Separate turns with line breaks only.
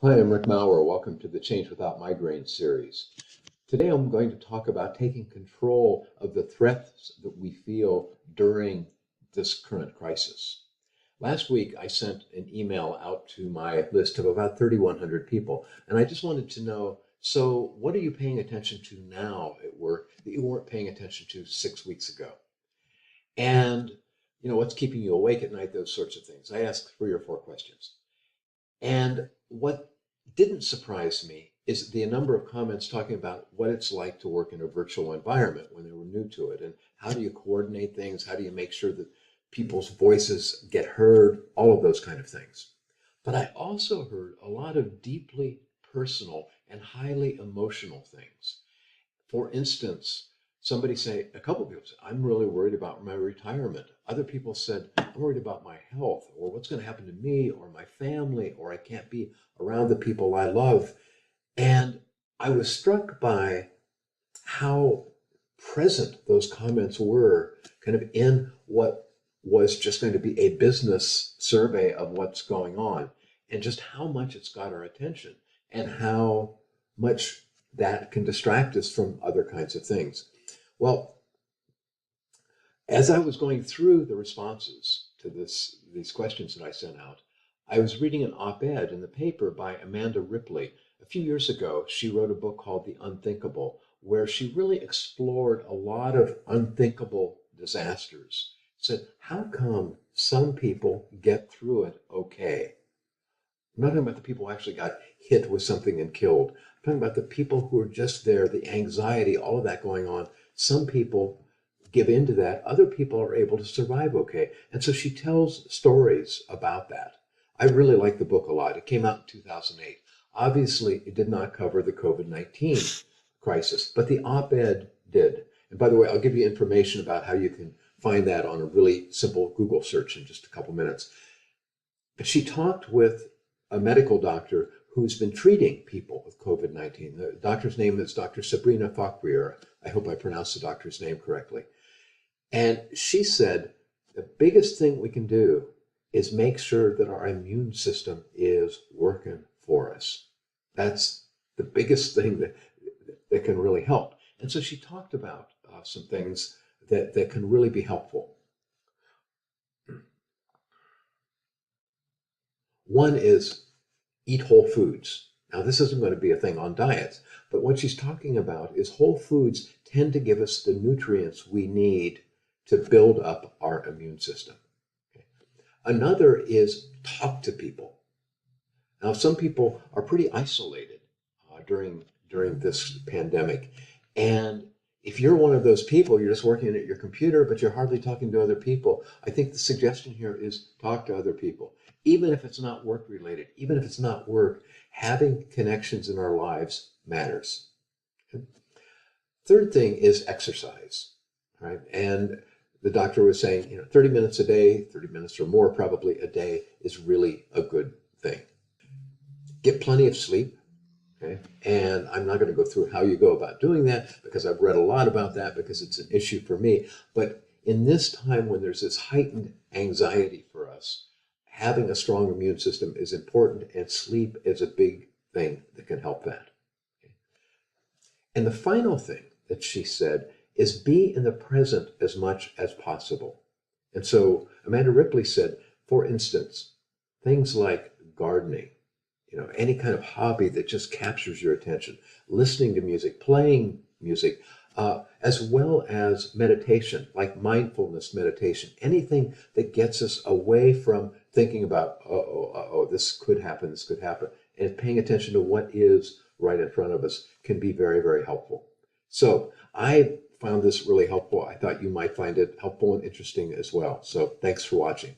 Hi, I'm Rick Maurer. Welcome to the Change Without Migraine series. Today I'm going to talk about taking control of the threats that we feel during this current crisis. Last week I sent an email out to my list of about 3,100 people, and I just wanted to know, so what are you paying attention to now at work that you weren't paying attention to 6 weeks ago? And, what's keeping you awake at night, those sorts of things. I asked 3 or 4 questions. And what didn't surprise me is the number of comments talking about what it's like to work in a virtual environment when they were new to it, and how do you coordinate things, how do you make sure that people's voices get heard, all of those kind of things. But I also heard a lot of deeply personal and highly emotional things. For instance, a couple of people said, I'm really worried about my retirement. Other people said, I'm worried about my health, or what's going to happen to me or my family, or I can't be around the people I love. And I was struck by how present those comments were, kind of in what was just going to be a business survey of what's going on, and just how much it's got our attention, and how much that can distract us from other kinds of things. Well, as I was going through the responses to these questions that I sent out, I was reading an op-ed in the paper by Amanda Ripley. A few years ago, she wrote a book called The Unthinkable, where she really explored a lot of unthinkable disasters. Said, how come some people get through it okay? I'm not talking about the people who actually got hit with something and killed. I'm talking about the people who are just there, the anxiety, all of that going on. Some people give in to that. Other people are able to survive okay. And so she tells stories about that. I really like the book a lot. It came out in 2008. Obviously, it did not cover the COVID-19 crisis, but the op-ed did. And by the way, I'll give you information about how you can find that on a really simple Google search in just a couple minutes. But she talked with a medical doctor who's been treating people with COVID-19. The doctor's name is Dr. Sabrina Fakhri, or I hope I pronounced the doctor's name correctly. And she said, the biggest thing we can do is make sure that our immune system is working for us. That's the biggest thing that can really help. And so she talked about some things that can really be helpful. One is eat whole foods. Now, this isn't going to be a thing on diets, but what she's talking about is whole foods tend to give us the nutrients we need to build up our immune system. Okay. Another is talk to people. Now, some people are pretty isolated during this pandemic. And if you're one of those people, you're just working at your computer, but you're hardly talking to other people, I think the suggestion here is talk to other people. Even if it's not work related, even if it's not work, having connections in our lives matters. Okay. Third thing is exercise, right? And the doctor was saying, 30 minutes a day, 30 minutes or more probably a day is really a good thing. Get plenty of sleep. Okay. And I'm not going to go through how you go about doing that because I've read a lot about that because it's an issue for me. But in this time when there's this heightened anxiety for us, having a strong immune system is important, and sleep is a big thing that can help that. Okay. And the final thing that she said is be in the present as much as possible. And so Amanda Ripley said, for instance, things like gardening, any kind of hobby that just captures your attention, listening to music, playing music, as well as meditation, like mindfulness meditation, anything that gets us away from thinking about, this could happen, and paying attention to what is right in front of us can be very, very helpful. So I found this really helpful. I thought you might find it helpful and interesting as well. So thanks for watching.